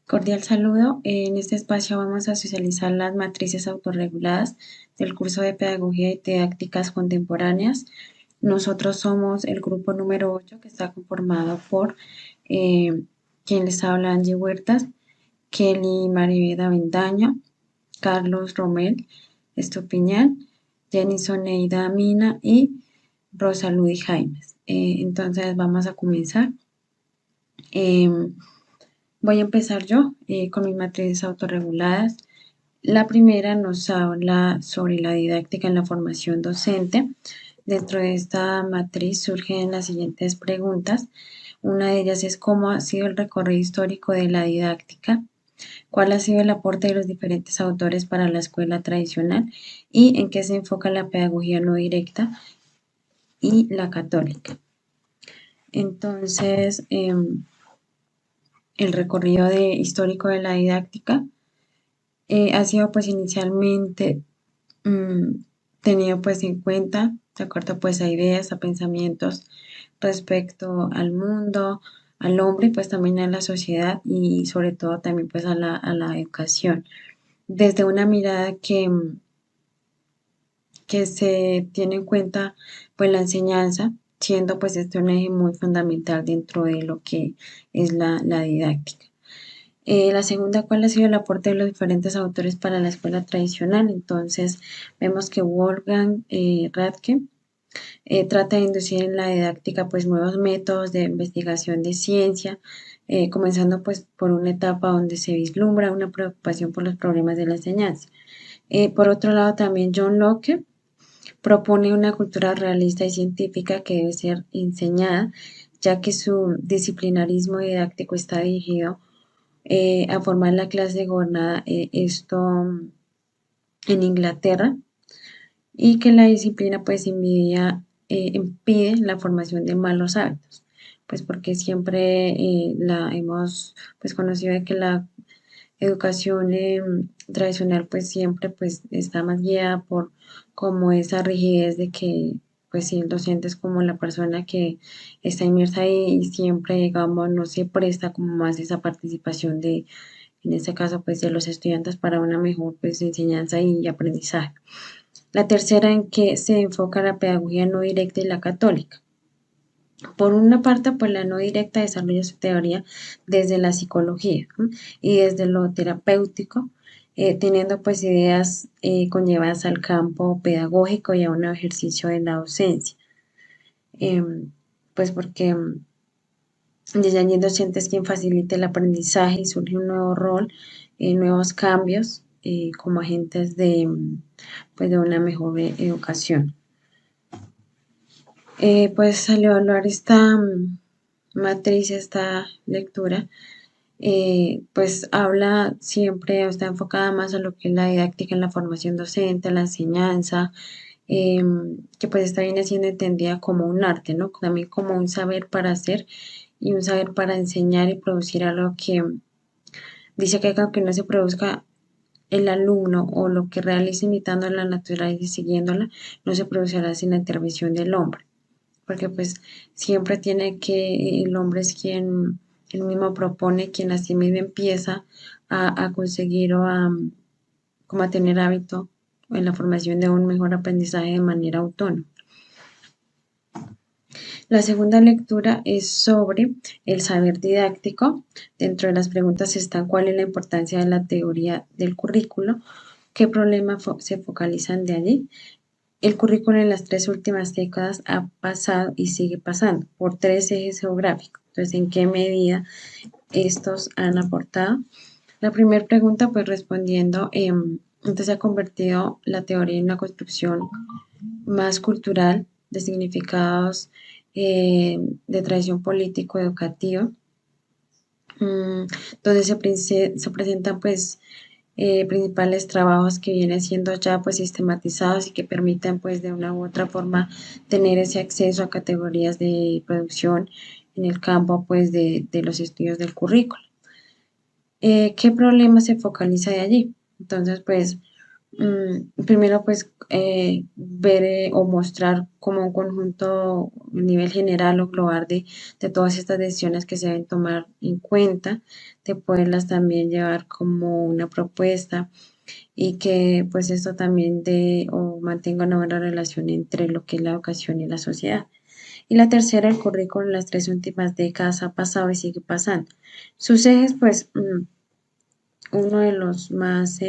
Cordial saludo. En este espacio vamos a socializar las matrices autorreguladas del curso de Pedagogía y Didácticas Contemporáneas. Nosotros somos el grupo número 8 que está conformado por eh, quien les habla Angie Huertas, Kelly Maribel Avendaño, Carlos Romel Estupiñán, Jenison Neida Mina y Rosa Ludi Jaimes. Entonces vamos a comenzar. Em, Voy a empezar yo con mis matrices autorreguladas. La primera nos habla sobre la didáctica en la formación docente. Dentro de esta matriz surgen las siguientes preguntas. Una de ellas es cómo ha sido el recorrido histórico de la didáctica, cuál ha sido el aporte de los diferentes autores para la escuela tradicional y en qué se enfoca la pedagogía no directa y la católica. Entonces, el recorrido histórico de la didáctica ha sido pues inicialmente mm, tenido pues en cuenta de acuerdo pues a ideas, a pensamientos respecto al mundo, al hombre y pues también a la sociedad y sobre todo también pues a la educación. Desde una mirada que se tiene en cuenta pues la enseñanza, siendo pues este un eje muy fundamental dentro de lo que es la didáctica. La segunda, ¿cuál ha sido el aporte de los diferentes autores para la escuela tradicional? Entonces, vemos que Wolfgang Radke trata de inducir en la didáctica pues nuevos métodos de investigación de ciencia, comenzando pues por una etapa donde se vislumbra una preocupación por los problemas de la enseñanza. Por otro lado, también John Locke propone una cultura realista y científica que debe ser enseñada, ya que su disciplinarismo didáctico está dirigido a formar la clase gobernada, esto en Inglaterra, y que la disciplina pues impide la formación de malos hábitos, pues porque siempre la hemos pues conocido de que la educación tradicional pues siempre pues está más guiada por como esa rigidez de que pues si el docente es como la persona que está inmersa ahí y siempre digamos no se presta como más esa participación de en este caso pues de los estudiantes para una mejor pues enseñanza y aprendizaje. La tercera en que se enfoca la pedagogía no directa y la católica. Por una parte, pues la no directa desarrolla su teoría desde la psicología, ¿no? Y desde lo terapéutico, teniendo pues ideas conllevadas al campo pedagógico y a un ejercicio de la docencia. Pues porque desde allí el docente es quien facilita el aprendizaje y surge un nuevo rol, nuevos cambios como agentes pues, de una mejor educación. Pues al evaluar esta matriz, esta lectura, pues habla siempre, o está enfocada más a lo que es la didáctica en la formación docente, la enseñanza, eh, que pues está bien siendo entendida como un arte, ¿no? También como un saber para hacer y un saber para enseñar y producir algo que dice que aunque no se produzca el alumno o lo que realice imitando la naturaleza y siguiéndola, no se producirá sin la intervención del hombre, porque pues siempre tiene que, el hombre es quien él mismo propone, quien así mismo empieza a conseguir o como a tener hábito en la formación de un mejor aprendizaje de manera autónoma. La segunda lectura es sobre el saber didáctico. Dentro de las preguntas están cuál es la importancia de la teoría del currículo, qué problemas se focalizan de allí. El currículo en las 3 últimas décadas ha pasado y sigue pasando por 3 ejes geográficos. Entonces, ¿en qué medida estos han aportado? La primera pregunta, pues respondiendo, entonces se ha convertido la teoría en una construcción más cultural de significados de tradición político-educativa, donde se presentan pues principales trabajos que vienen siendo ya pues sistematizados y que permiten pues de una u otra forma tener ese acceso a categorías de producción en el campo pues de los estudios del currículo. ¿Qué problema se focaliza de allí? Entonces pues Primero, pues, ver o mostrar como un conjunto a nivel general o global de todas estas decisiones que se deben tomar en cuenta, de poderlas también llevar como una propuesta y que pues esto también de o mantenga una buena relación entre lo que es la educación y la sociedad. Y la tercera, el currículo en las tres últimas décadas ha pasado y sigue pasando. Sus ejes, pues, uno de los más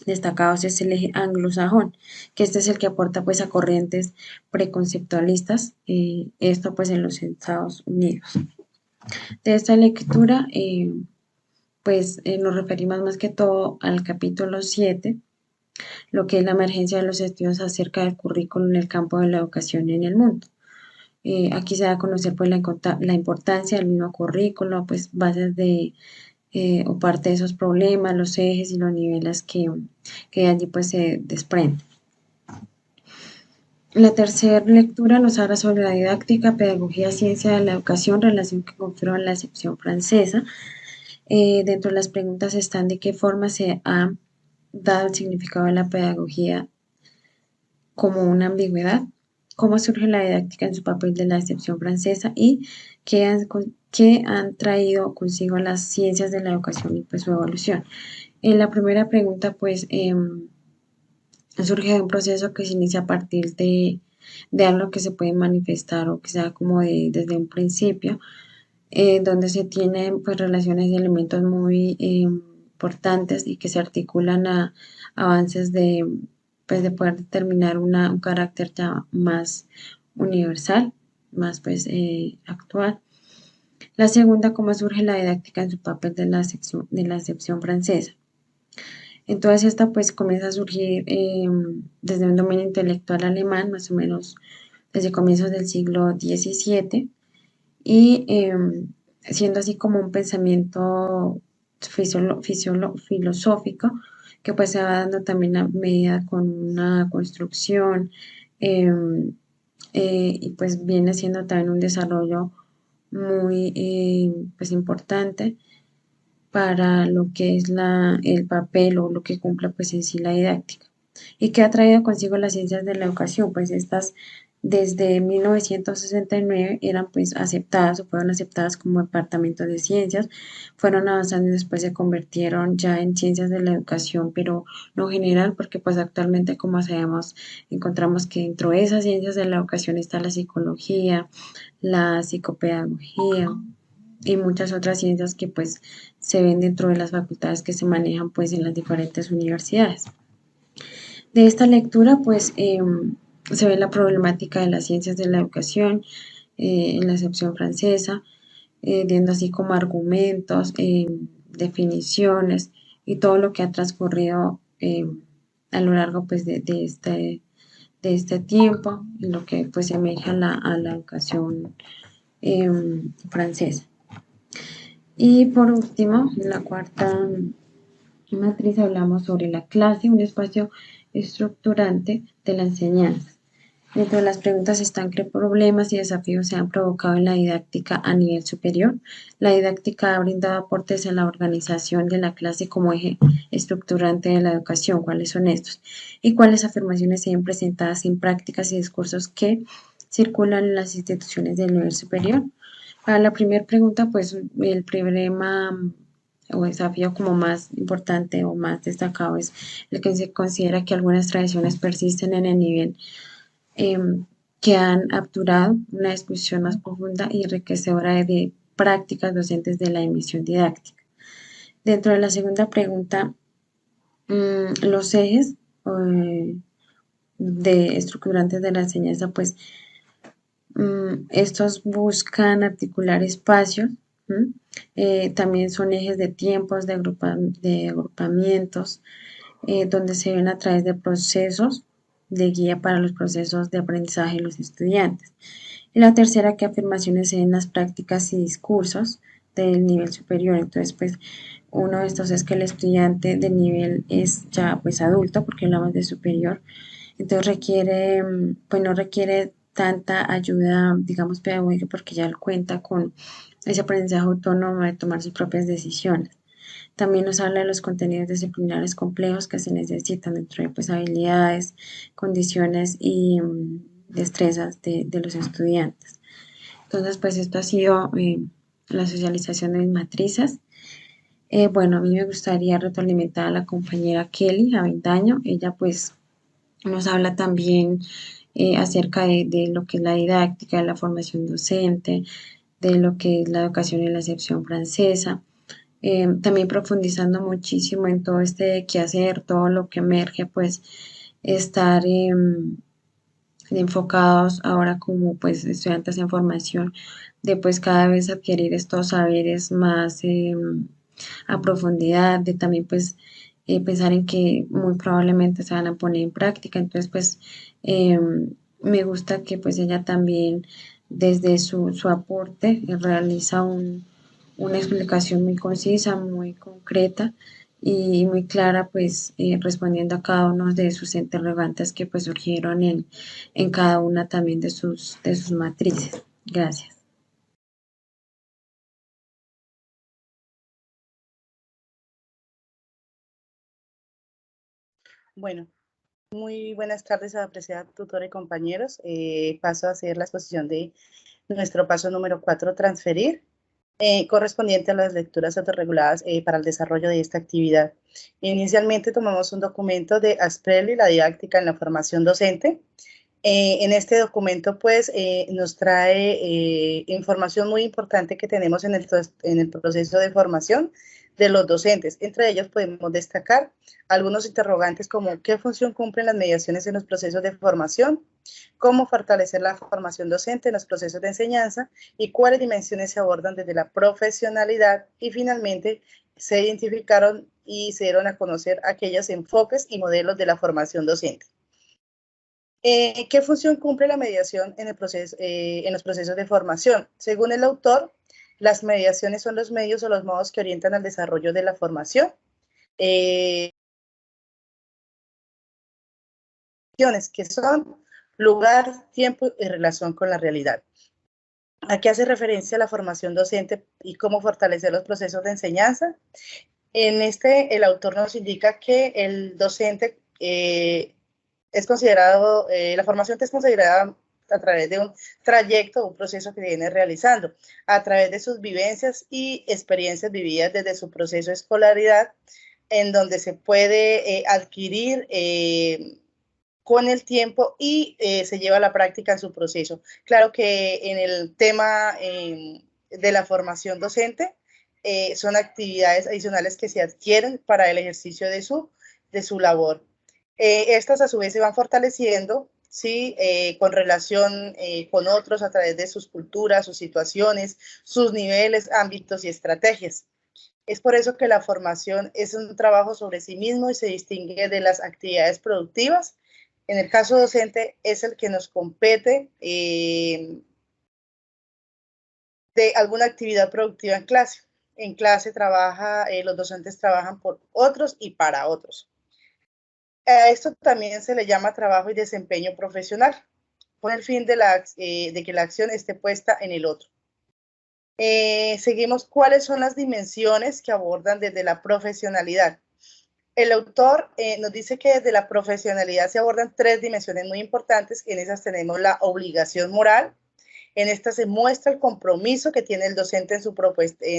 destacados es el eje anglosajón, que este es el que aporta pues a corrientes preconceptualistas, esto pues en los Estados Unidos. De esta lectura, pues nos referimos más que todo al capítulo 7, lo que es la emergencia de los estudios acerca del currículo en el campo de la educación en el mundo. Aquí se da a conocer pues la importancia del mismo currículo, pues bases de o parte de esos problemas, los ejes y los niveles que allí pues se desprenden. La tercera lectura nos habla sobre la didáctica, pedagogía, ciencia de la educación, relación que confirma la acepción francesa. Dentro de las preguntas están de qué forma se ha dado el significado de la pedagogía como una ambigüedad, cómo surge la didáctica en su papel de la excepción francesa y qué han traído consigo las ciencias de la educación y pues su evolución. En la primera pregunta pues surge de un proceso que se inicia a partir de algo que se puede manifestar o que sea como desde un principio, donde se tienen pues relaciones de elementos muy importantes y que se articulan a avances pues, de poder determinar un carácter ya más universal, más pues actual. La segunda, cómo surge la didáctica en su papel de la excepción francesa. Entonces esta pues comienza a surgir desde un dominio intelectual alemán, más o menos desde comienzos del siglo XVII, y siendo así como un pensamiento filosófico que pues se va dando también a medida con una construcción eh, y pues viene siendo también un desarrollo muy pues importante para lo que es el papel o lo que cumpla pues en sí la didáctica. ¿Y qué ha traído consigo las ciencias de la educación? Pues estas desde 1969 eran pues aceptadas o fueron aceptadas como departamentos de ciencias, fueron avanzando y después se convirtieron ya en ciencias de la educación, pero no general, porque pues actualmente como sabemos encontramos que dentro de esas ciencias de la educación está la psicología, la psicopedagogía, y muchas otras ciencias que pues se ven dentro de las facultades que se manejan pues en las diferentes universidades. De esta lectura pues se ve la problemática de las ciencias de la educación en la excepción francesa, viendo así como argumentos, definiciones y todo lo que ha transcurrido a lo largo pues de este tiempo en lo que pues semeja a la educación francesa. Y por último, en la cuarta matriz hablamos sobre la clase, un espacio estructurante de la enseñanza. Dentro de las preguntas están qué problemas y desafíos se han provocado en la didáctica a nivel superior. La didáctica ha brindado aportes en la organización de la clase como eje estructurante de la educación. ¿Cuáles son estos? Y cuáles afirmaciones se ven presentadas en prácticas y discursos que circulan en las instituciones del nivel superior. Para la primera pregunta, pues el problema o desafío como más importante o más destacado es el que se considera que algunas tradiciones persisten en el nivel eh, que han apturado una discusión más profunda y enriquecedora de prácticas docentes de la emisión didáctica. Dentro de la segunda pregunta, los ejes de estructurantes de la enseñanza, pues estos buscan articular espacios, también son ejes de tiempos, de agrupamientos, donde se ven a través de procesos de guía para los procesos de aprendizaje de los estudiantes. Y la tercera, que afirmaciones en las prácticas y discursos del nivel superior. Entonces, pues, uno de estos es que el estudiante de nivel es ya pues adulto, porque hablamos de superior, entonces requiere, pues no requiere tanta ayuda, digamos, pedagógica, porque ya él cuenta con ese aprendizaje autónomo de tomar sus propias decisiones. También nos habla de los contenidos disciplinarios complejos que se necesitan dentro de pues, habilidades, condiciones y destrezas de los estudiantes. Entonces, pues esto ha sido la socialización de mis matrices. Bueno, a mí me gustaría retroalimentar a la compañera Kelly Avendaño. Ella pues nos habla también acerca de lo que es la didáctica, de la formación docente, de lo que es la educación y la excepción francesa. También profundizando muchísimo en todo este quehacer, todo lo que emerge, pues estar enfocados ahora como pues estudiantes en formación, de pues cada vez adquirir estos saberes más a profundidad, de también pues pensar en que muy probablemente se van a poner en práctica. Entonces pues eh, me gusta que pues ella también desde su aporte realiza una explicación muy concisa, muy concreta y muy clara, pues respondiendo a cada uno de sus interrogantes que pues surgieron en cada una también de sus matrices. Gracias. Bueno, muy buenas tardes, apreciada tutora y compañeros. Paso a hacer la exposición de nuestro paso número 4, transferir, correspondiente a las lecturas autorreguladas para el desarrollo de esta actividad. Inicialmente tomamos un documento de Asprelli, la didáctica en la formación docente. En este documento, pues, nos trae información muy importante que tenemos en el proceso de formación de los docentes. Entre ellos podemos destacar algunos interrogantes como qué función cumplen las mediaciones en los procesos de formación, cómo fortalecer la formación docente en los procesos de enseñanza y cuáles dimensiones se abordan desde la profesionalidad, y finalmente se identificaron y se dieron a conocer aquellos enfoques y modelos de la formación docente. ¿Qué función cumple la mediación en los procesos de formación? Según el autor, las mediaciones son los medios o los modos que orientan al desarrollo de la formación. Que son lugar, tiempo y relación con la realidad. Aquí hace referencia a la formación docente y cómo fortalecer los procesos de enseñanza. En el autor nos indica que el docente es considerado, la formación es considerada a través de un trayecto, un proceso que viene realizando, a través de sus vivencias y experiencias vividas desde su proceso de escolaridad, en donde se puede adquirir con el tiempo y se lleva a la práctica en su proceso. Claro que en el tema de la formación docente, son actividades adicionales que se adquieren para el ejercicio de su labor. Estas a su vez se van fortaleciendo, ¿sí? Con relación con otros a través de sus culturas, sus situaciones, sus niveles, ámbitos y estrategias. Es por eso que la formación es un trabajo sobre sí mismo y se distingue de las actividades productivas. En el caso docente es el que nos compete de alguna actividad productiva en clase. En clase los docentes trabajan por otros y para otros. A esto también se le llama trabajo y desempeño profesional, con el fin de que la acción esté puesta en el otro. Seguimos cuáles son las dimensiones que abordan desde la profesionalidad. El autor nos dice que desde la profesionalidad se abordan tres dimensiones muy importantes. En esas tenemos la obligación moral. En esta se muestra el compromiso que tiene el docente en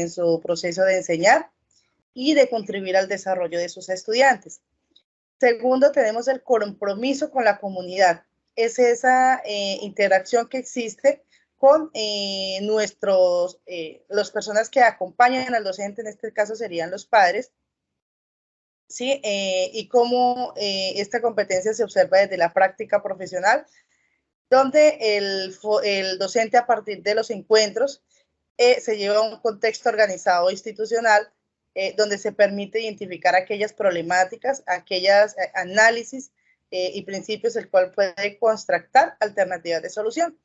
su proceso de enseñar y de contribuir al desarrollo de sus estudiantes. Segundo, tenemos el compromiso con la comunidad. Es esa interacción que existe con las personas que acompañan al docente, en este caso serían los padres, ¿sí? Y cómo esta competencia se observa desde la práctica profesional, donde el docente, a partir de los encuentros, se lleva a un contexto organizado institucional, donde se permite identificar aquellas problemáticas, aquellos análisis y principios, el cual puede constructar alternativas de solución.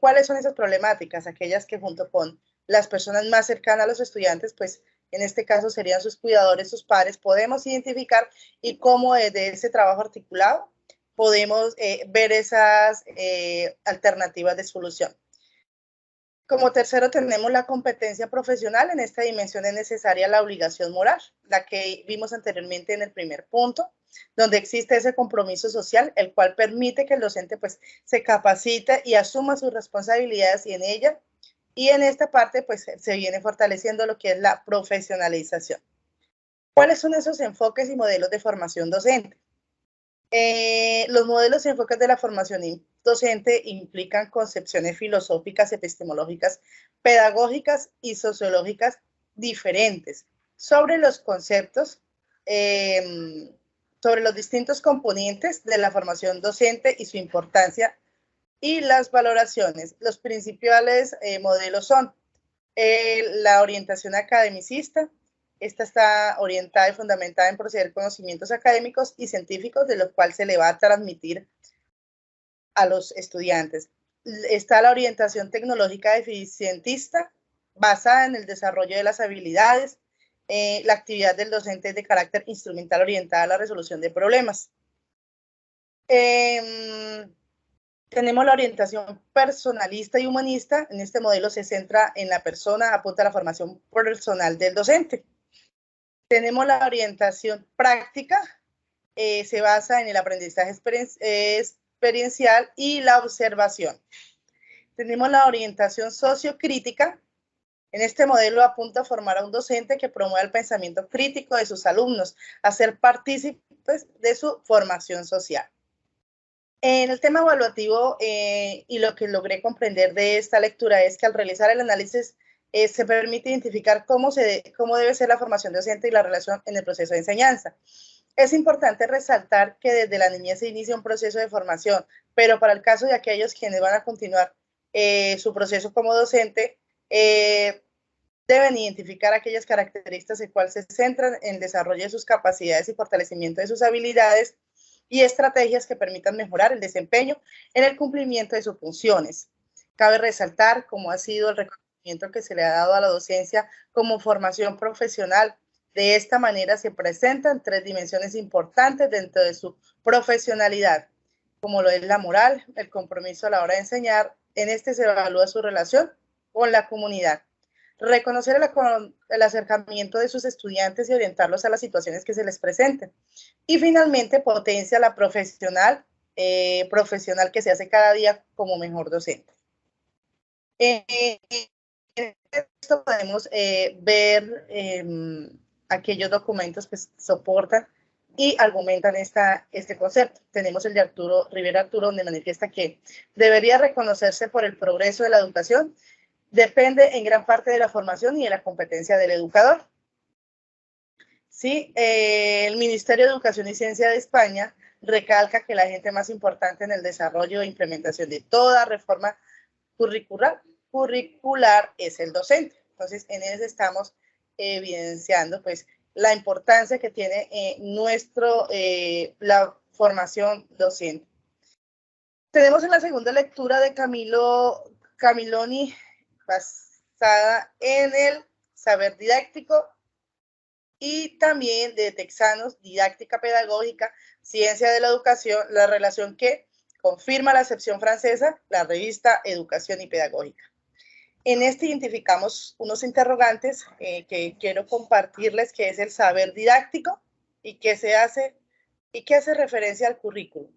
¿Cuáles son esas problemáticas? Aquellas que junto con las personas más cercanas a los estudiantes, pues en este caso serían sus cuidadores, sus padres, podemos identificar, y cómo desde ese trabajo articulado podemos ver esas alternativas de solución. Como tercero tenemos la competencia profesional. En esta dimensión es necesaria la obligación moral, la que vimos anteriormente en el primer punto, donde existe ese compromiso social, el cual permite que el docente pues se capacite y asuma sus responsabilidades y en esta parte pues se viene fortaleciendo lo que es la profesionalización. ¿Cuáles son esos enfoques y modelos de formación docente? Los modelos y enfoques de la formación docente implican concepciones filosóficas, epistemológicas, pedagógicas y sociológicas diferentes sobre los conceptos, sobre los distintos componentes de la formación docente y su importancia y las valoraciones. Los principales modelos son la orientación academicista. Esta está orientada y fundamentada en proceder conocimientos académicos y científicos, de los cuales se le va a transmitir a los estudiantes. Está la orientación tecnológica eficientista, basada en el desarrollo de las habilidades. La actividad del docente es de carácter instrumental, orientada a la resolución de problemas. Tenemos la orientación personalista y humanista. En este modelo se centra en la persona, apunta a la formación personal del docente. Tenemos la orientación práctica, se basa en el aprendizaje experiencial y la observación. Tenemos la orientación sociocrítica. En este modelo apunta a formar a un docente que promueva el pensamiento crítico de sus alumnos, a ser partícipes de su formación social. En el tema evaluativo, y lo que logré comprender de esta lectura es que al realizar el análisis se permite identificar cómo debe ser la formación docente y la relación en el proceso de enseñanza. Es importante resaltar que desde la niñez se inicia un proceso de formación, pero para el caso de aquellos quienes van a continuar su proceso como docente, deben identificar aquellas características en las cuales se centran en el desarrollo de sus capacidades y fortalecimiento de sus habilidades y estrategias que permitan mejorar el desempeño en el cumplimiento de sus funciones. Cabe resaltar cómo ha sido el reconocimiento que se le ha dado a la docencia como formación profesional. De esta manera se presentan tres dimensiones importantes dentro de su profesionalidad, como lo es la moral, el compromiso a la hora de enseñar. En este se evalúa su relación con la comunidad. Reconocer el acercamiento de sus estudiantes y orientarlos a las situaciones que se les presenten. Y finalmente, potencia la profesional que se hace cada día como mejor docente. En esto podemos ver aquellos documentos que soportan y argumentan este concepto. Tenemos el de Rivera Arturo, donde manifiesta que debería reconocerse por el progreso de la educación, depende en gran parte de la formación y de la competencia del educador. Sí, el Ministerio de Educación y Ciencia de España recalca que la agente más importante en el desarrollo e implementación de toda reforma curricular es el docente. Entonces, en eso estamos evidenciando pues la importancia que tiene la formación docente. Tenemos en la segunda lectura de Camiloni, basada en el saber didáctico, y también de Texanos, didáctica pedagógica, ciencia de la educación, la relación que confirma la acepción francesa, la revista Educación y Pedagógica. En este identificamos unos interrogantes que quiero compartirles, que es el saber didáctico y qué hace referencia al currículo.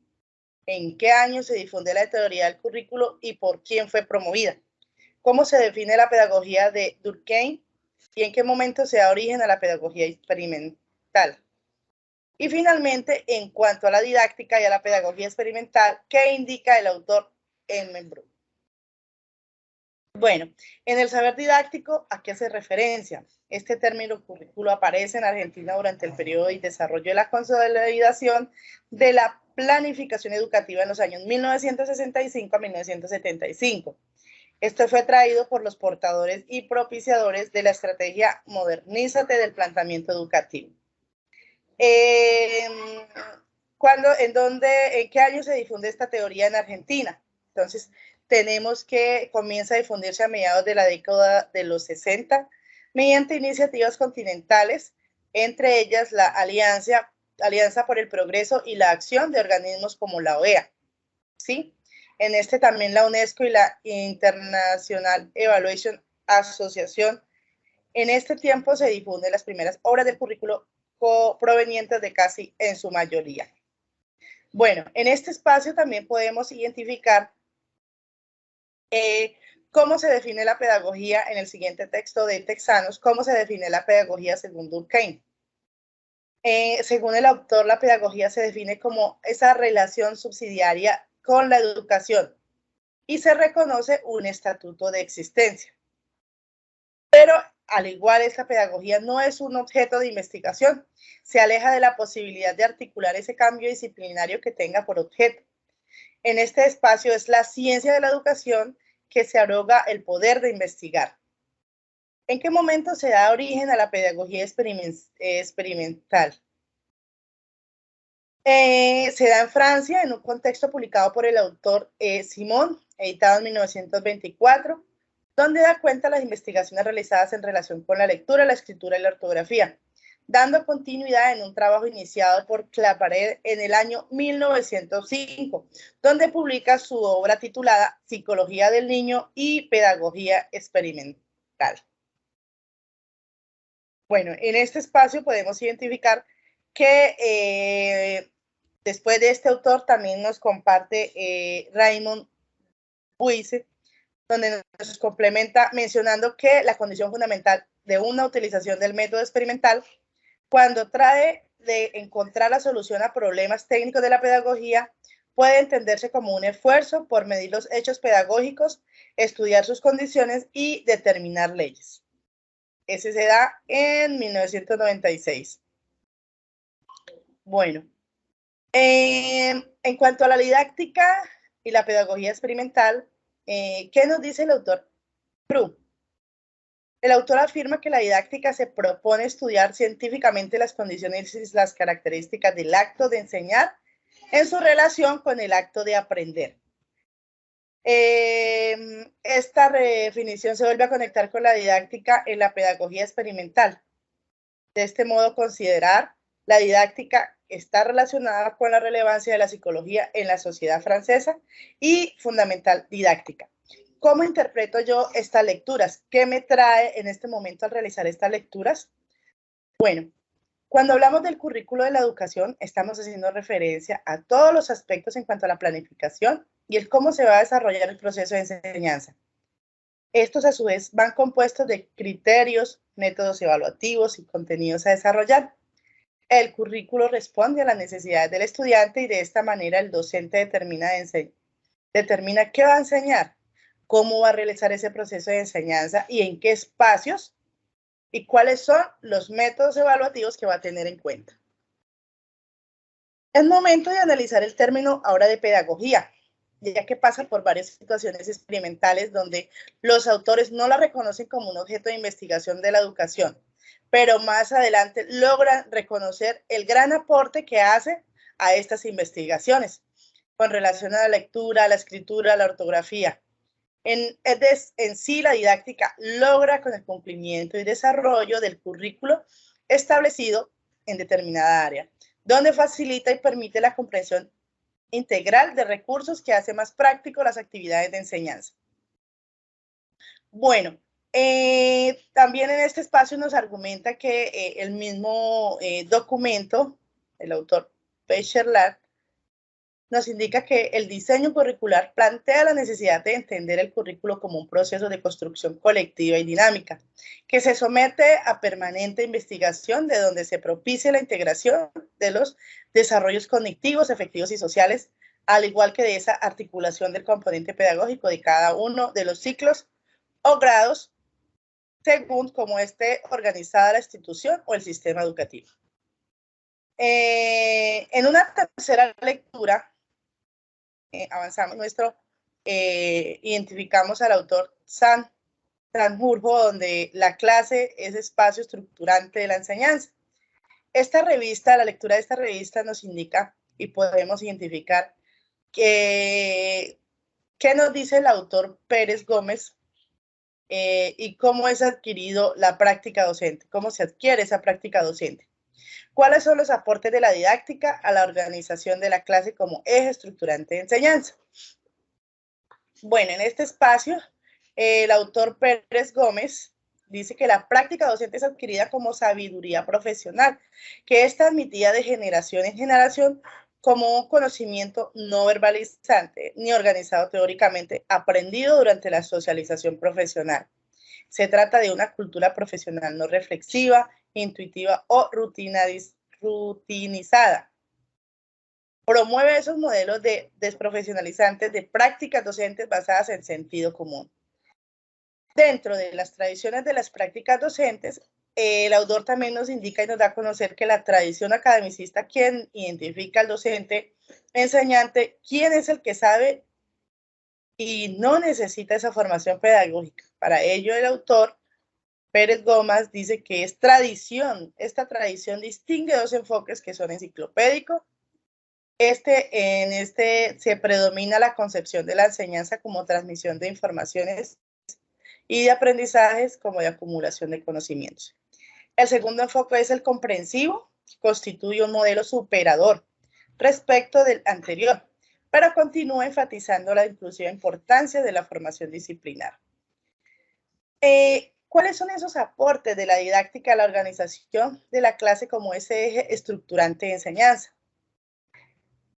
¿En qué año se difunde la teoría del currículo y por quién fue promovida? ¿Cómo se define la pedagogía de Durkheim y en qué momento se da origen a la pedagogía experimental? Y finalmente, en cuanto a la didáctica y a la pedagogía experimental, ¿qué indica el autor Elmenbrook? Bueno, en el saber didáctico, ¿a qué hace referencia? Este término currículo aparece en Argentina durante el periodo de desarrollo de la consolidación de la planificación educativa en los años 1965 a 1975. Esto fue traído por los portadores y propiciadores de la estrategia Modernízate del planteamiento educativo. ¿En qué año se difunde esta teoría en Argentina? Entonces, tenemos que comienza a difundirse a mediados de la década de los 60 mediante iniciativas continentales, entre ellas la Alianza por el Progreso y la acción de organismos como la OEA. ¿Sí? En este también la UNESCO y la International Evaluation Association. En este tiempo se difunden las primeras obras del currículo provenientes de casi en su mayoría. Bueno, en este espacio también podemos identificar cómo se define la pedagogía en el siguiente texto de Texanos, cómo se define la pedagogía según Durkheim. Según el autor, la pedagogía se define como esa relación subsidiaria con la educación y se reconoce un estatuto de existencia. Pero al igual, esta pedagogía no es un objeto de investigación, se aleja de la posibilidad de articular ese cambio disciplinario que tenga por objeto. En este espacio es la ciencia de la educación que se arroga el poder de investigar. ¿En qué momento se da origen a la pedagogía experimental? Se da en Francia en un contexto publicado por el autor Simon, editado en 1924, donde da cuenta de las investigaciones realizadas en relación con la lectura, la escritura y la ortografía, dando continuidad en un trabajo iniciado por Claparède en el año 1905, donde publica su obra titulada Psicología del Niño y Pedagogía Experimental. Bueno, en este espacio podemos identificar que después de este autor también nos comparte Raymond Buisse, donde nos complementa mencionando que la condición fundamental de una utilización del método experimental, cuando trae de encontrar la solución a problemas técnicos de la pedagogía, puede entenderse como un esfuerzo por medir los hechos pedagógicos, estudiar sus condiciones y determinar leyes. Ese se da en 1996. Bueno, en cuanto a la didáctica y la pedagogía experimental, ¿qué nos dice el autor Prue? El autor afirma que la didáctica se propone estudiar científicamente las condiciones y las características del acto de enseñar en su relación con el acto de aprender. Esta definición se vuelve a conectar con la didáctica en la pedagogía experimental. De este modo, considerar la didáctica está relacionada con la relevancia de la psicología en la sociedad francesa y fundamental didáctica. ¿Cómo interpreto yo estas lecturas? ¿Qué me trae en este momento al realizar estas lecturas? Bueno, cuando hablamos del currículo de la educación, estamos haciendo referencia a todos los aspectos en cuanto a la planificación y el cómo se va a desarrollar el proceso de enseñanza. Estos, a su vez, van compuestos de criterios, métodos evaluativos y contenidos a desarrollar. El currículo responde a las necesidades del estudiante y de esta manera el docente determina qué va a enseñar, cómo va a realizar ese proceso de enseñanza y en qué espacios y cuáles son los métodos evaluativos que va a tener en cuenta. Es momento de analizar el término ahora de pedagogía, ya que pasa por varias situaciones experimentales donde los autores no la reconocen como un objeto de investigación de la educación, pero más adelante logran reconocer el gran aporte que hace a estas investigaciones con relación a la lectura, a la escritura, a la ortografía. En sí, la didáctica logra con el cumplimiento y desarrollo del currículo establecido en determinada área, donde facilita y permite la comprensión integral de recursos que hace más práctico las actividades de enseñanza. Bueno, también en este espacio nos argumenta que el mismo documento, el autor Pecherlat, nos indica que el diseño curricular plantea la necesidad de entender el currículo como un proceso de construcción colectiva y dinámica, que se somete a permanente investigación de donde se propicia la integración de los desarrollos cognitivos, efectivos y sociales, al igual que de esa articulación del componente pedagógico de cada uno de los ciclos o grados, según cómo esté organizada la institución o el sistema educativo. En una tercera lectura, avanzamos identificamos al autor Sanjurjo, donde la clase es espacio estructurante de la enseñanza. Esta revista, la lectura de esta revista nos indica y podemos identificar qué nos dice el autor Pérez Gómez y cómo es adquirido la práctica docente, cómo se adquiere esa práctica docente. ¿Cuáles son los aportes de la didáctica a la organización de la clase como eje estructurante de enseñanza? Bueno, en este espacio, el autor Pérez Gómez dice que la práctica docente es adquirida como sabiduría profesional, que es transmitida de generación en generación como un conocimiento no verbalizante ni organizado teóricamente, aprendido durante la socialización profesional. Se trata de una cultura profesional no reflexiva, intuitiva o rutinizada. Promueve esos modelos de desprofesionalizantes de prácticas docentes basadas en sentido común. Dentro de las tradiciones de las prácticas docentes, el autor también nos indica y nos da a conocer que la tradición academicista, quien identifica al docente enseñante, quién es el que sabe y no necesita esa formación pedagógica. Para ello, el autor Pérez Gómez dice que es tradición. Esta tradición distingue dos enfoques que son enciclopédico. En este se predomina la concepción de la enseñanza como transmisión de informaciones y de aprendizajes como de acumulación de conocimientos. El segundo enfoque es el comprensivo, que constituye un modelo superador respecto del anterior, pero continúa enfatizando la inclusiva importancia de la formación disciplinar. ¿Cuáles son esos aportes de la didáctica a la organización de la clase como ese eje estructurante de enseñanza?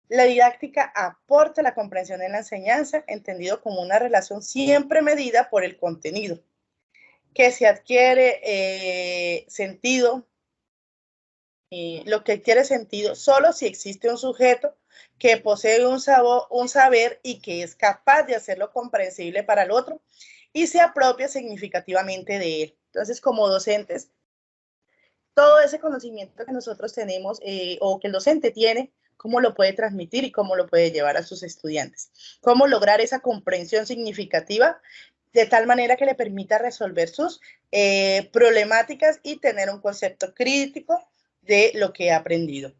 La didáctica aporta la comprensión en la enseñanza, entendido como una relación siempre medida por el contenido, que se adquiere sentido, lo que adquiere sentido solo si existe un sujeto que posee un saber y que es capaz de hacerlo comprensible para el otro y se apropia significativamente de él. Entonces, como docentes, todo ese conocimiento que nosotros tenemos o que el docente tiene, cómo lo puede transmitir y cómo lo puede llevar a sus estudiantes. Cómo lograr esa comprensión significativa de tal manera que le permita resolver sus problemáticas y tener un concepto crítico de lo que ha aprendido.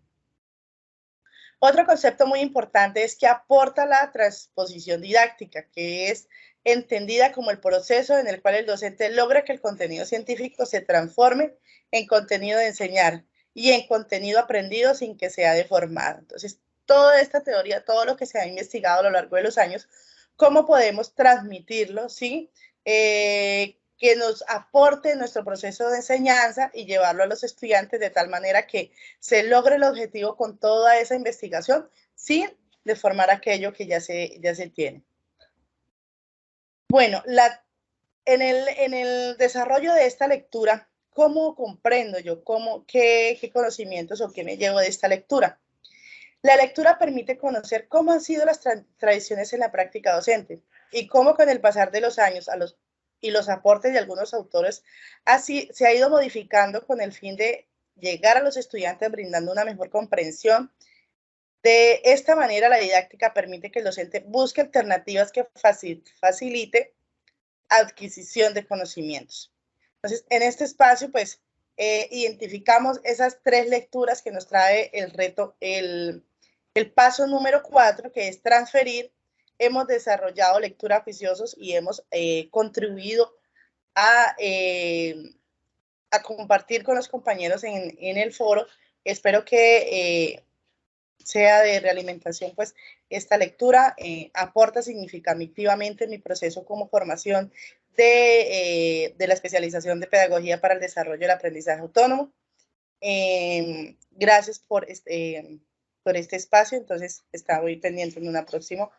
Otro concepto muy importante es que aporta la transposición didáctica, que es entendida como el proceso en el cual el docente logra que el contenido científico se transforme en contenido de enseñar y en contenido aprendido sin que sea deformado. Entonces, toda esta teoría, todo lo que se ha investigado a lo largo de los años, cómo podemos transmitirlo, ¿sí? Que nos aporte nuestro proceso de enseñanza y llevarlo a los estudiantes de tal manera que se logre el objetivo con toda esa investigación sin deformar aquello que ya se tiene. Bueno, en el desarrollo de esta lectura, ¿cómo comprendo yo? ¿Qué conocimientos o qué me llevo de esta lectura? La lectura permite conocer cómo han sido las tradiciones en la práctica docente y cómo con el pasar de los años y los aportes de algunos autores así se ha ido modificando con el fin de llegar a los estudiantes brindando una mejor comprensión. De esta manera, la didáctica permite que el docente busque alternativas que facilite adquisición de conocimientos. Entonces, en este espacio, pues, identificamos esas tres lecturas que nos trae el reto, el paso número 4, que es transferir. Hemos desarrollado lectura oficiosos y hemos contribuido a compartir con los compañeros en el foro. Espero que sea de realimentación, pues esta lectura aporta significativamente en mi proceso como formación de la especialización de pedagogía para el desarrollo del aprendizaje autónomo. Gracias por este espacio, entonces estoy pendiente en una próxima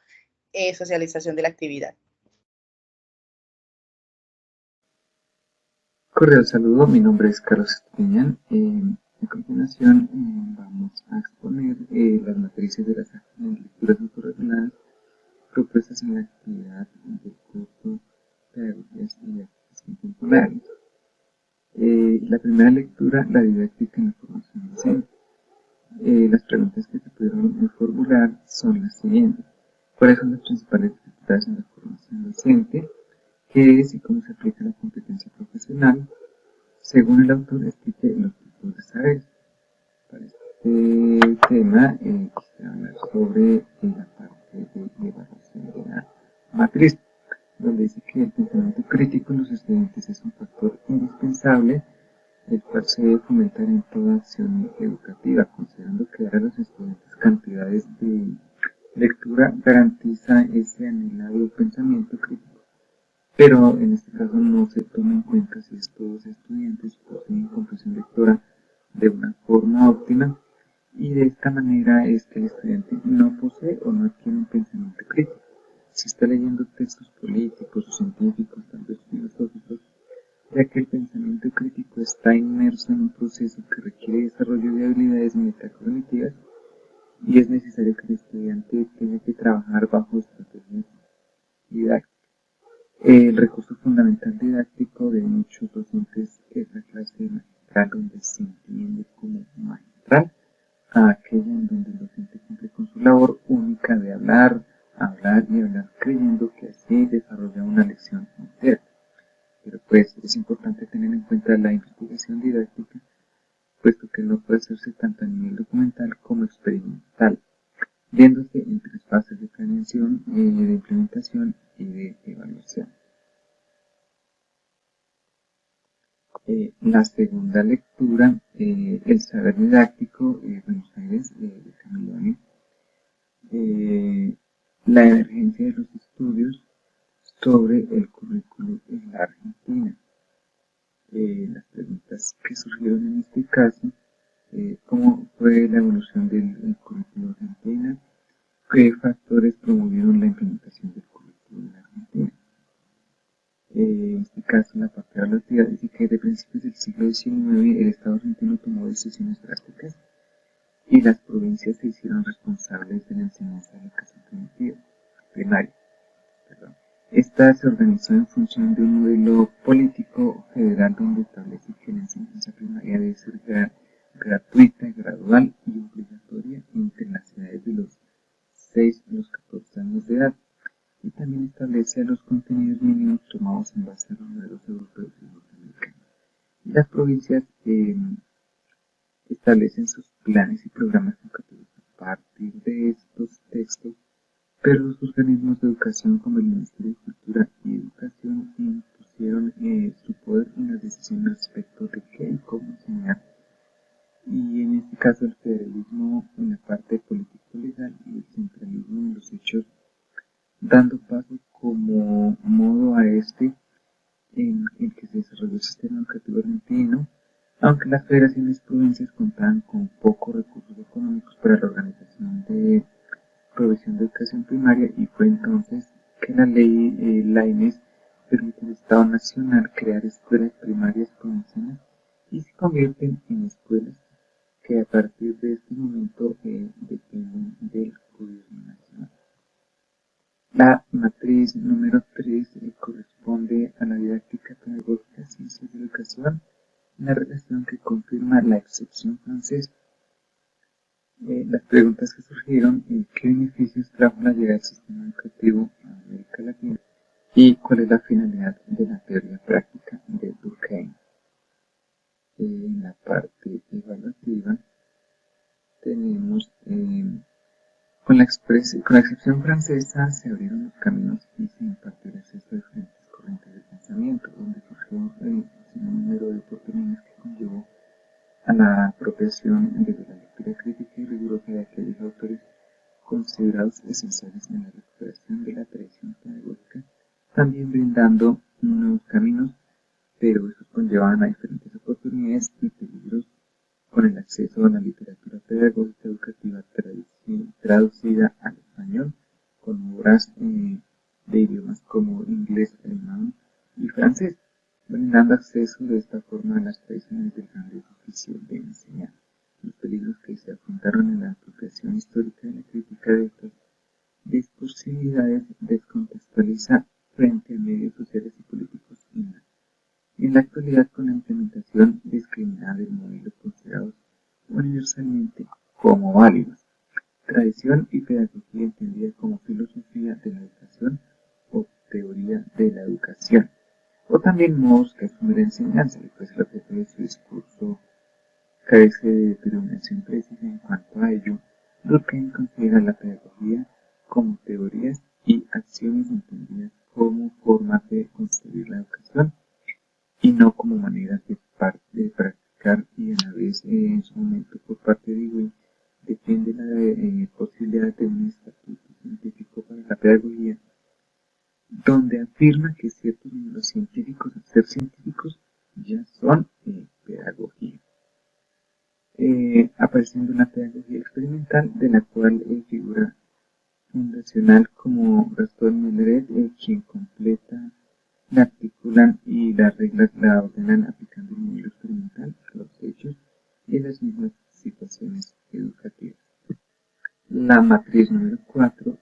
socialización de la actividad. Cordial saludo, mi nombre es Carlos Estupiñán. A continuación vamos a exponer las matrices de las lecturas autorreguladas propuestas en la actividad del curso Pedagogías y Actividades Contemporáneas. La primera lectura, la didáctica en la formación docente. Las preguntas que se pudieron formular son las siguientes. ¿Cuáles son las principales dificultades en la formación docente? ¿Qué es y cómo se aplica la competencia profesional? Según el autor, explique los tipos de saberes. Para este tema, quisiera hablar sobre la parte de evaluación de la matriz, donde dice que el pensamiento crítico en los estudiantes es un factor indispensable, el cual se debe fomentar en toda acción educativa, considerando que dar a los estudiantes cantidades de lectura garantiza ese anhelado pensamiento crítico, pero en este caso no se toma en cuenta si estos estudiantes poseen comprensión lectora de una forma óptima, y de esta manera es que el estudiante no posee o no adquiere un pensamiento crítico. Si está leyendo textos políticos o científicos, tal vez filosóficos, ya que el pensamiento crítico está inmerso en un proceso que requiere desarrollo de habilidades metacognitivas, y es necesario que el estudiante tenga que trabajar bajo estrategias didácticas. El recurso fundamental didáctico de muchos docentes es la clase magistral, donde se entiende como magistral a aquella en donde el docente cumple con su labor única de hablar, hablar y hablar, creyendo que así desarrolla una lección entera. Pero pues es importante tener en cuenta la investigación didáctica, puesto que no puede hacerse tanto a nivel documental como experimental, viéndose en tres fases de planeación, de implementación y de evaluación. La segunda lectura, el saber didáctico, Buenos Aires, de Camiloni, la emergencia de los estudios sobre el currículo en la Argentina. Las preguntas que surgieron en este caso, cómo fue la evolución del currículo argentino, qué factores promovieron la implementación del currículo en la Argentina. En este caso, la parte evaluativa dice que desde principios del siglo XIX el Estado argentino tomó decisiones drásticas y las provincias se hicieron responsables de la enseñanza de la educación primaria. Esta se organizó en función de un modelo político federal donde establece que la enseñanza primaria debe ser gratuita, gradual y obligatoria entre las edades de los 6 a los 14 años de edad, y también establece los contenidos mínimos tomados en base a los modelos europeos y norteamericanos. Y las provincias establecen sus planes y programas educativos a partir de estos textos, pero los organismos de educación como el Ministerio de Cultura y Educación impusieron su poder en las decisiones respecto de qué y cómo enseñar, y en este caso el federalismo en la parte político-legal y el centralismo en los hechos, dando paso como modo a este en el que se desarrolló el sistema educativo argentino, aunque las federaciones provincias contaban con pocos recursos económicos para la organización de provisión de educación primaria, y fue entonces que la ley Lainez permite al Estado Nacional crear escuelas primarias provinciales y se convierten en escuelas que a partir de este momento dependen del gobierno nacional. La matriz número 3 corresponde a la didáctica pedagógica, ciencias de educación, una relación que confirma la excepción francesa. Las preguntas que surgieron, ¿qué beneficios trajo la llegada del sistema educativo a América Latina? ¿Y cuál es la finalidad de la teoría práctica de Durkheim? En la parte evaluativa tenemos, con la excepción francesa, se abrieron los caminos y se impartió el acceso a diferentes corrientes de pensamiento, donde surgió un número de oportunidades que conllevó a la apropiación de la lectura crítica y rigurosa de aquellos autores considerados esenciales en la recuperación de la tradición pedagógica, también brindando nuevos caminos, pero estos conllevaban a diferentes oportunidades y peligros con el acceso a la literatura pedagógica educativa traducida al español, con obras de idiomas como inglés, alemán y francés, brindando acceso de esta forma a las tradiciones del gran oficio de enseñar. Los peligros que se afrontaron en la apropiación histórica y la crítica de estas disposibilidades descontextualiza frente a medios sociales y políticos en la actualidad, con la implementación discriminada del modelo considerados universalmente como válidos. Tradición y pedagogía entendida como filosofía de la educación o teoría de la educación, o también modos que asume la enseñanza, y pues el objeto de su discurso carece de determinación precisa en cuanto a ello. Durkheim considera la pedagogía como teorías y acciones entendidas como formas de concebir la educación y no como maneras de practicar, y a la vez en su momento por parte de Dewey defiende la posibilidad de un estatuto científico para la pedagogía, donde afirma que ciertos números científicos, al ser científicos, ya son pedagogía. Apareciendo una pedagogía experimental de la cual figura fundacional como Gastón Milleret, quien completa, la articulan y las reglas la ordenan aplicando el modelo experimental a los hechos y en las mismas situaciones educativas. La matriz número 4,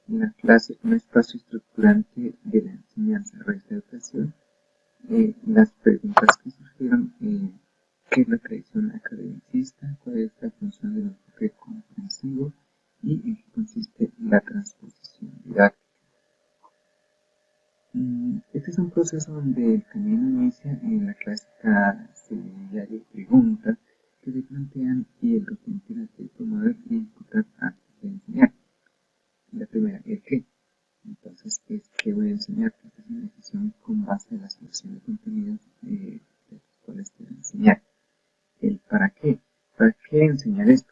la clase es un espacio estructurante de la enseñanza, raíz de educación. Las preguntas que surgieron, ¿qué es la tradición academicista? ¿Cuál es la función del enfoque comprensivo? ¿Y en qué consiste la transposición didáctica? Este es un proceso donde el camino inicia en la clásica serie de preguntas que se plantean y el docente las debe promover y ejecutar antes de enseñar. La primera, ¿el qué? Entonces, ¿qué voy a enseñar? Esta es una decisión con base en la selección de contenidos de los cuales te voy a enseñar. El para qué. ¿Para qué enseñar esto?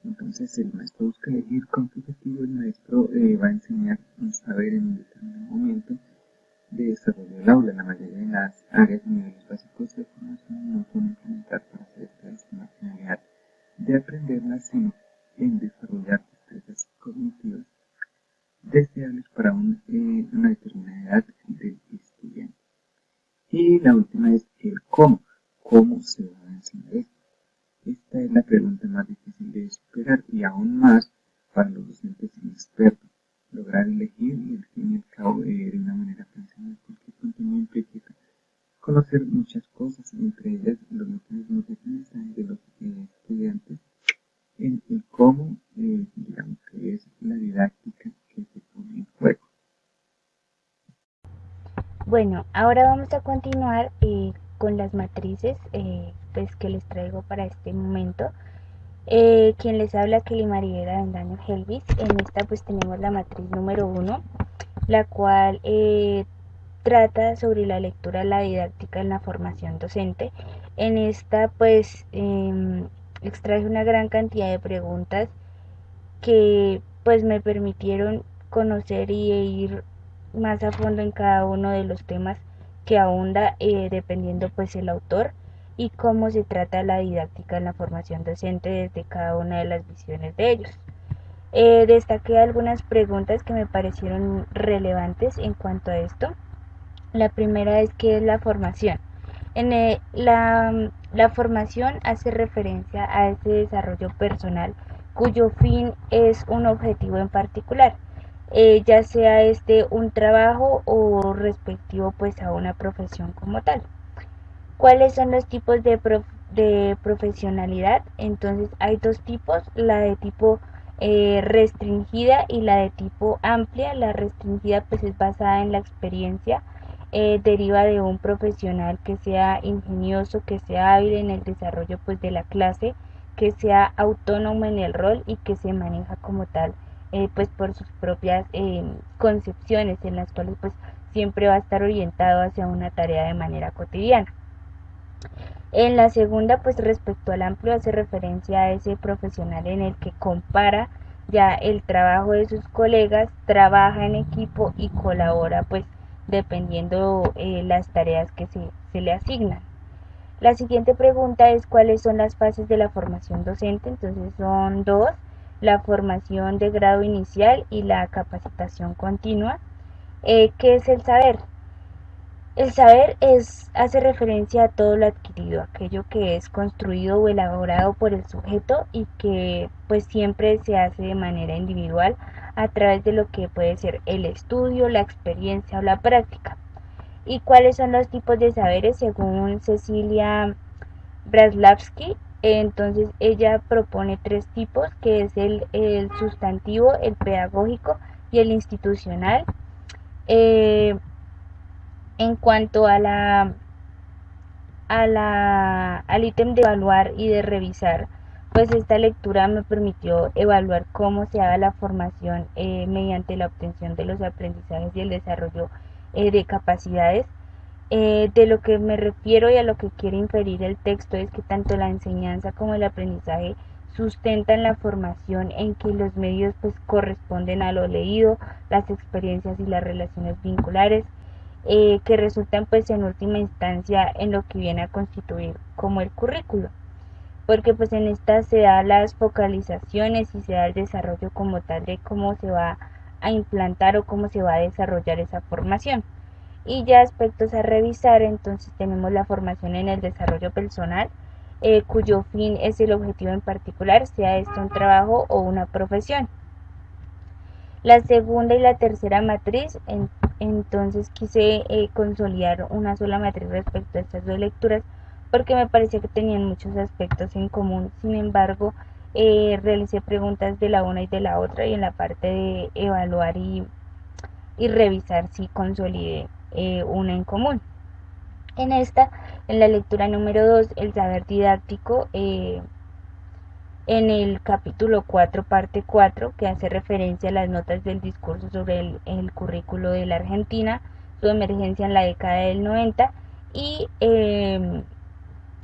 Entonces, el maestro busca elegir con qué objetivo el maestro va a enseñar un saber en un determinado momento de desarrollo del aula. La mayoría de las áreas de niveles básicos de formación no pueden implementar para hacer esta con la finalidad de aprenderlas, sino en desarrollar destrezas cognitivas deseables para una determinada edad del estudiante. Y la última es el cómo. ¿Cómo se va a enseñar esto? Esta es la pregunta más difícil de superar y aún más para los docentes inexpertos. Lograr elegir y al fin y al cabo de una manera pensada cualquier contenido implica conocer muchas cosas, entre ellas los mecanismos de aprendizaje de los estudiantes, en el cómo, digamos que es la didáctica que se pone en juego. Bueno, ahora vamos a continuar con las matrices pues que les traigo para este momento. Quien les habla, Kelly Mariela Avendaño Helvis. En esta pues tenemos la matriz número 1, la cual trata sobre la lectura, la didáctica en la formación docente. En esta pues extraje una gran cantidad de preguntas que pues me permitieron conocer y ir más a fondo en cada uno de los temas que ahonda dependiendo pues el autor y cómo se trata la didáctica en la formación docente desde cada una de las visiones de ellos. Destaqué algunas preguntas que me parecieron relevantes en cuanto a esto. La primera es ¿qué es la formación? La formación hace referencia a ese desarrollo personal cuyo fin es un objetivo en particular, ya sea un trabajo o respectivo pues a una profesión como tal. ¿Cuáles son los tipos de profesionalidad? Entonces hay dos tipos, la de tipo restringida y la de tipo amplia. La restringida pues es basada en la experiencia, deriva de un profesional que sea ingenioso, que sea hábil en el desarrollo pues de la clase, que sea autónomo en el rol y que se maneja como tal pues por sus propias concepciones en las cuales pues siempre va a estar orientado hacia una tarea de manera cotidiana. En la segunda, pues respecto al amplio, hace referencia a ese profesional en el que compara ya el trabajo de sus colegas, trabaja en equipo y colabora pues dependiendo las tareas que se le asignan. La siguiente pregunta es cuáles son las fases de la formación docente. Entonces son dos, la formación de grado inicial y la capacitación continua. ¿Qué es el saber? El saber hace referencia a todo lo adquirido, aquello que es construido o elaborado por el sujeto y que pues siempre se hace de manera individual a través de lo que puede ser el estudio, la experiencia o la práctica. ¿Y cuáles son los tipos de saberes según Cecilia Braslavsky? Entonces ella propone tres tipos, que es el sustantivo, el pedagógico y el institucional. En cuanto al ítem de evaluar y de revisar, pues esta lectura me permitió evaluar cómo se haga la formación mediante la obtención de los aprendizajes y el desarrollo de capacidades. De lo que me refiero y a lo que quiere inferir el texto es que tanto la enseñanza como el aprendizaje sustentan la formación en que los medios pues corresponden a lo leído, las experiencias y las relaciones vinculares, que resultan pues en última instancia en lo que viene a constituir como el currículo, porque pues en esta se da las focalizaciones y se da el desarrollo como tal de cómo se va a implantar o cómo se va a desarrollar esa formación. Y ya aspectos a revisar, entonces tenemos la formación en el desarrollo personal, cuyo fin es el objetivo en particular, sea esto un trabajo o una profesión. La segunda y la tercera matriz, entonces quise consolidar una sola matriz respecto a estas dos lecturas porque me parecía que tenían muchos aspectos en común. Sin embargo, realicé preguntas de la una y de la otra, y en la parte de evaluar y revisar si consolidé una en común. En esta, en la lectura número 2, el saber didáctico, en el capítulo 4, parte 4, que hace referencia a las notas del discurso sobre el currículo de la Argentina, su emergencia en la década del 90, y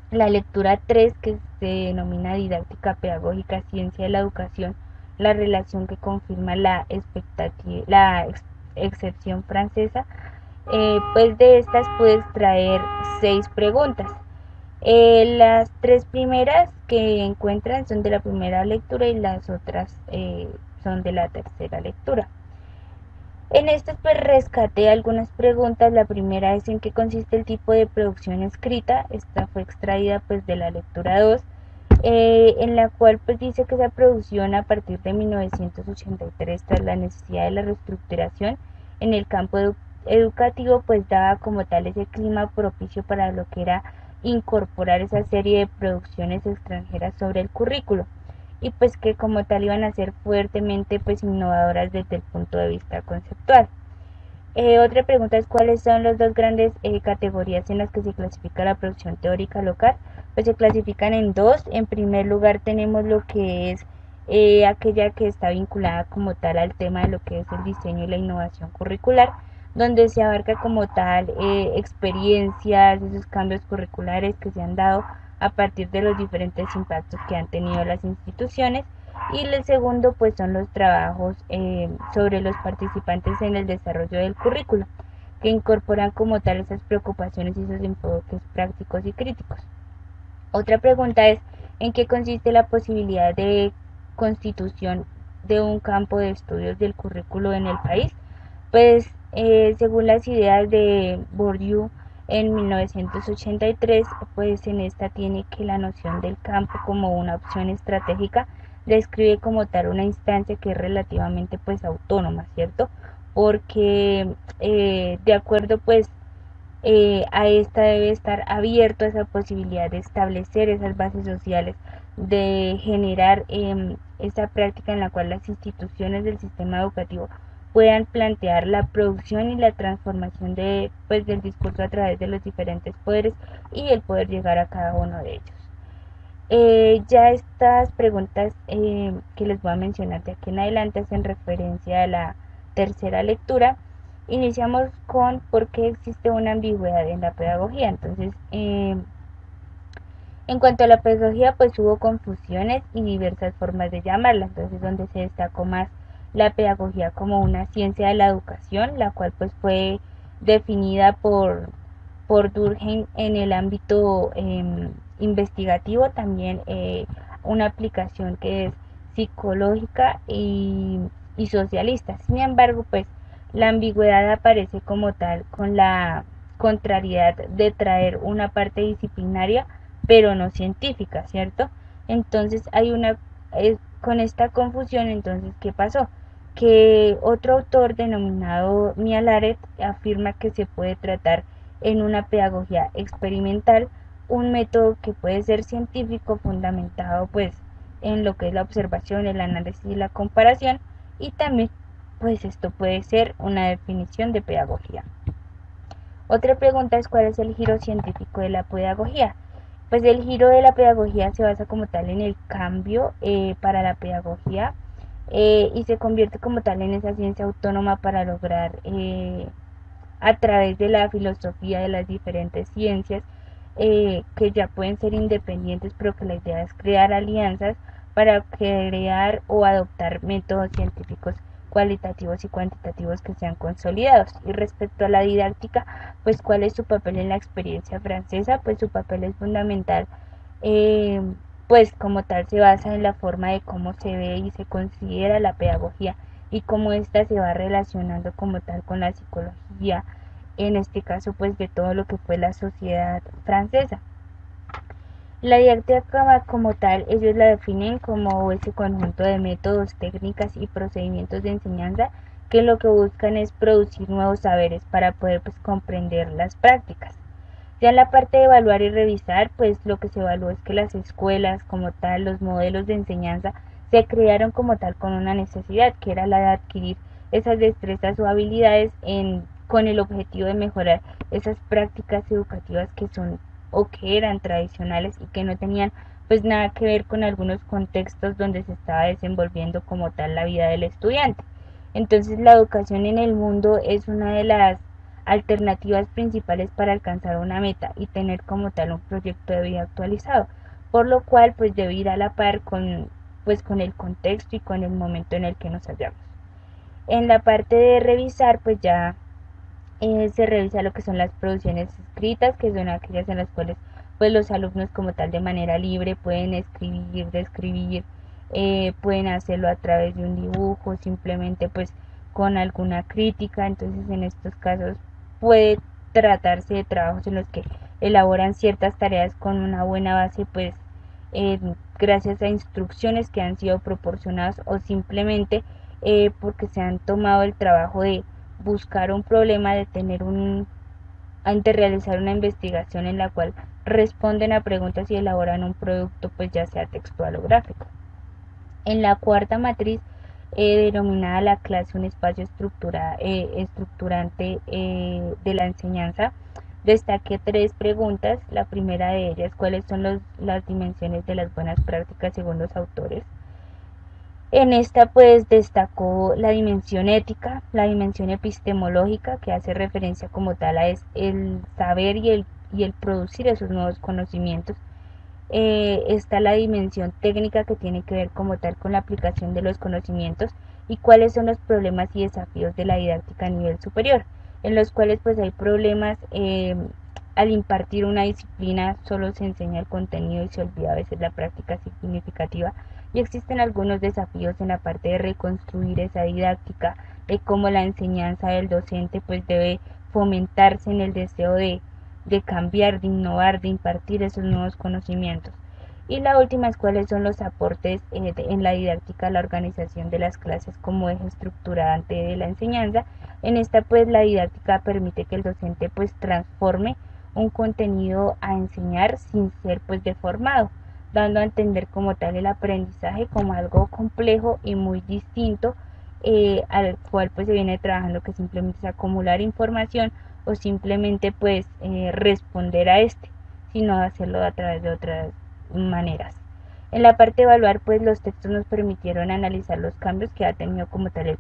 la lectura 3, que se denomina didáctica pedagógica, ciencia de la educación, la relación que confirma la excepción francesa. Pues de estas pude extraer 6 preguntas. Las 3 primeras que encuentran son de la primera lectura y las otras son de la tercera lectura. En estas pues rescaté algunas preguntas. La primera es en qué consiste el tipo de producción escrita. Esta fue extraída pues de la lectura 2, en la cual pues dice que esa producción a partir de 1983, tras la necesidad de la reestructuración en el campo educativo, pues daba como tal ese clima propicio para lo que era incorporar esa serie de producciones extranjeras sobre el currículo, y pues que como tal iban a ser fuertemente pues innovadoras desde el punto de vista conceptual. Otra pregunta es cuáles son las dos grandes categorías en las que se clasifica la producción teórica local. Pues se clasifican en dos. En primer lugar tenemos lo que es aquella que está vinculada como tal al tema de lo que es el diseño y la innovación curricular, donde se abarca como tal experiencias, esos cambios curriculares que se han dado a partir de los diferentes impactos que han tenido las instituciones. Y el segundo pues son los trabajos sobre los participantes en el desarrollo del currículo, que incorporan como tal esas preocupaciones y esos enfoques prácticos y críticos. Otra pregunta es en qué consiste la posibilidad de constitución de un campo de estudios del currículo en el país. Pues según las ideas de Bourdieu en 1983, pues en esta tiene que la noción del campo como una opción estratégica describe como tal una instancia que es relativamente pues autónoma, ¿cierto? Porque de acuerdo pues a esta debe estar abierto a esa posibilidad de establecer esas bases sociales, de generar esa práctica en la cual las instituciones del sistema educativo puedan plantear la producción y la transformación pues, del discurso a través de los diferentes poderes y el poder llegar a cada uno de ellos. Ya estas preguntas que les voy a mencionar de aquí en adelante hacen referencia a la tercera lectura. Iniciamos con por qué existe una ambigüedad en la pedagogía. Entonces, en cuanto a la pedagogía, pues hubo confusiones y diversas formas de llamarla. Entonces, donde se destacó más la pedagogía como una ciencia de la educación, la cual pues fue definida por Durkheim en el ámbito investigativo, también una aplicación que es psicológica y socialista. Sin embargo, pues la ambigüedad aparece como tal con la contrariedad de traer una parte disciplinaria pero no científica, ¿cierto? Entonces hay con esta confusión, entonces, ¿qué pasó? Que otro autor denominado Mialaret afirma que se puede tratar en una pedagogía experimental un método que puede ser científico fundamentado pues en lo que es la observación, el análisis y la comparación, y también pues esto puede ser una definición de pedagogía. Otra pregunta es cuál es el giro científico de la pedagogía. Pues el giro de la pedagogía se basa como tal en el cambio para la pedagogía y se convierte como tal en esa ciencia autónoma para lograr a través de la filosofía de las diferentes ciencias que ya pueden ser independientes, pero que la idea es crear alianzas para crear o adoptar métodos científicos cualitativos y cuantitativos que sean consolidados. Y respecto a la didáctica, pues cuál es su papel en la experiencia francesa, pues su papel es fundamental, eh, pues como tal se basa en la forma de cómo se ve y se considera la pedagogía y cómo ésta se va relacionando como tal con la psicología, en este caso pues de todo lo que fue la sociedad francesa. La didáctica como tal, ellos la definen como ese conjunto de métodos, técnicas y procedimientos de enseñanza que lo que buscan es producir nuevos saberes para poder pues comprender las prácticas. Ya en la parte de evaluar y revisar, pues lo que se evalúa es que las escuelas como tal, los modelos de enseñanza, se crearon como tal con una necesidad, que era la de adquirir esas destrezas o habilidades con el objetivo de mejorar esas prácticas educativas que son o que eran tradicionales y que no tenían pues nada que ver con algunos contextos donde se estaba desenvolviendo como tal la vida del estudiante. Entonces la educación en el mundo es una de las alternativas principales para alcanzar una meta y tener como tal un proyecto de vida actualizado, por lo cual pues debe ir a la par con el contexto y con el momento en el que nos hallamos. En la parte de revisar pues ya se revisa lo que son las producciones escritas, que son aquellas en las cuales pues los alumnos como tal de manera libre pueden escribir, describir, pueden hacerlo a través de un dibujo, simplemente pues con alguna crítica. Entonces en estos casos puede tratarse de trabajos en los que elaboran ciertas tareas con una buena base pues eh, gracias a instrucciones que han sido proporcionadas o simplemente porque se han tomado el trabajo de buscar un problema, de tener antes de realizar una investigación en la cual responden a preguntas y elaboran un producto, pues ya sea textual o gráfico. En la cuarta matriz, denominada la clase, un espacio estructurante de la enseñanza, destaqué tres preguntas. La primera de ellas, ¿cuáles son las dimensiones de las buenas prácticas según los autores? En esta pues destacó la dimensión ética, la dimensión epistemológica, que hace referencia como tal a el saber y el producir esos nuevos conocimientos. Está la dimensión técnica, que tiene que ver como tal con la aplicación de los conocimientos y cuáles son los problemas y desafíos de la didáctica a nivel superior, en los cuales pues hay problemas. Al impartir una disciplina solo se enseña el contenido y se olvida a veces la práctica significativa, y existen algunos desafíos en la parte de reconstruir esa didáctica, de cómo la enseñanza del docente pues debe fomentarse en el deseo de cambiar, de innovar, de impartir esos nuevos conocimientos. Y la última es cuáles son los aportes en la didáctica, la organización de las clases como eje estructurante de la enseñanza. En esta pues la didáctica permite que el docente pues transforme un contenido a enseñar sin ser pues deformado, dando a entender como tal el aprendizaje como algo complejo y muy distinto, al cual pues se viene trabajando, que simplemente es acumular información o simplemente pues responder a este, sino hacerlo a través de otras maneras. En la parte de evaluar, pues los textos nos permitieron analizar los cambios que ha tenido como tal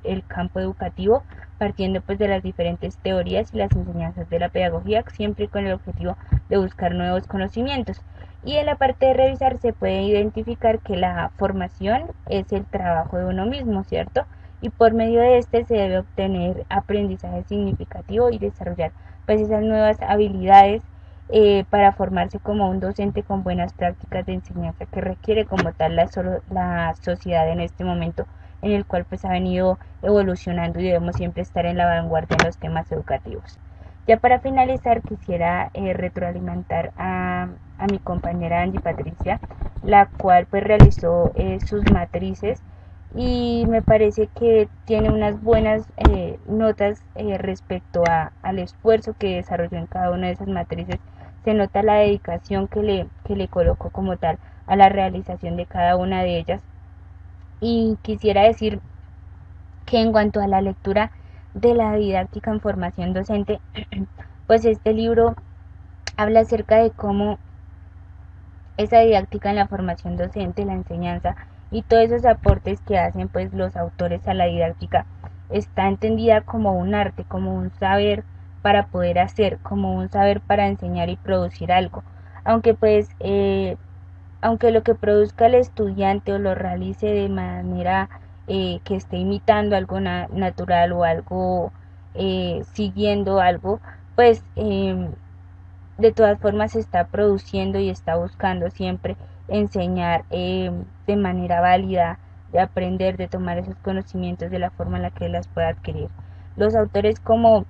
el campo educativo, partiendo pues de las diferentes teorías y las enseñanzas de la pedagogía, siempre con el objetivo de buscar nuevos conocimientos. Y en la parte de revisar se puede identificar que la formación es el trabajo de uno mismo, ¿cierto? Y por medio de este se debe obtener aprendizaje significativo y desarrollar pues esas nuevas habilidades, para formarse como un docente con buenas prácticas de enseñanza que requiere como tal la sociedad en este momento, en el cual pues ha venido evolucionando y debemos siempre estar en la vanguardia en los temas educativos. Ya para finalizar quisiera retroalimentar a mi compañera Angie Patricia, la cual pues realizó sus matrices y me parece que tiene unas buenas notas respecto al esfuerzo que desarrolló en cada una de esas matrices. Se nota la dedicación que le colocó como tal a la realización de cada una de ellas. Y quisiera decir que en cuanto a la lectura de la didáctica en formación docente, pues este libro habla acerca de cómo esa didáctica en la formación docente, la enseñanza y todos esos aportes que hacen pues los autores a la didáctica, está entendida como un arte, como un saber para poder hacer, como un saber para enseñar y producir algo. Aunque pues aunque lo que produzca el estudiante o lo realice de manera que esté imitando algo natural o algo siguiendo algo, pues de todas formas se está produciendo y está buscando siempre enseñar de manera válida, de aprender, de tomar esos conocimientos de la forma en la que las pueda adquirir. Los autores como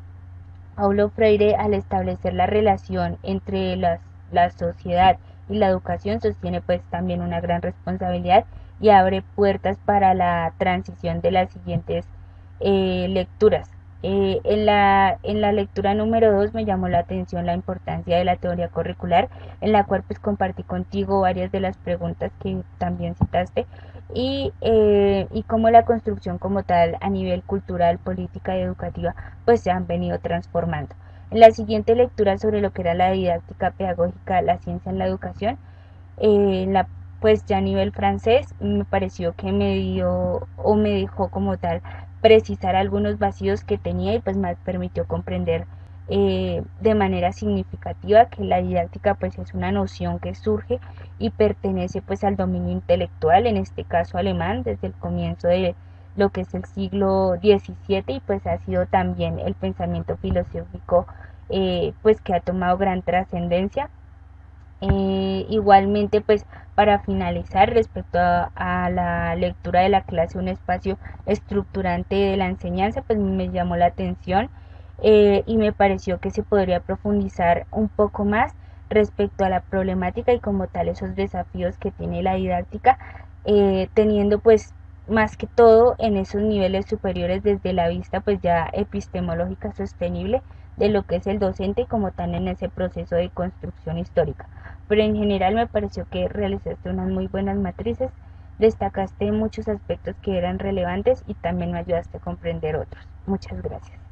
Paulo Freire, al establecer la relación entre la sociedad y la educación, sostiene pues también una gran responsabilidad y abre puertas para la transición de las siguientes lecturas. En la lectura número 2 me llamó la atención la importancia de la teoría curricular, en la cual pues compartí contigo varias de las preguntas que también citaste y cómo la construcción como tal a nivel cultural, política y educativa pues se han venido transformando. En la siguiente lectura sobre lo que era la didáctica pedagógica, la ciencia en la educación, pues ya a nivel francés me pareció que me dio o me dejó como tal precisar algunos vacíos que tenía y pues me permitió comprender de manera significativa que la didáctica pues es una noción que surge y pertenece pues al dominio intelectual, en este caso alemán, desde el comienzo de lo que es el siglo XVII y pues ha sido también el pensamiento filosófico pues que ha tomado gran trascendencia. Igualmente, pues para finalizar, respecto a la lectura de la clase, un espacio estructurante de la enseñanza, pues me llamó la atención y me pareció que se podría profundizar un poco más respecto a la problemática y como tal esos desafíos que tiene la didáctica, teniendo pues más que todo en esos niveles superiores desde la vista pues ya epistemológica sostenible de lo que es el docente como tal en ese proceso de construcción histórica. Pero en general me pareció que realizaste unas muy buenas matrices, destacaste muchos aspectos que eran relevantes y también me ayudaste a comprender otros. Muchas gracias.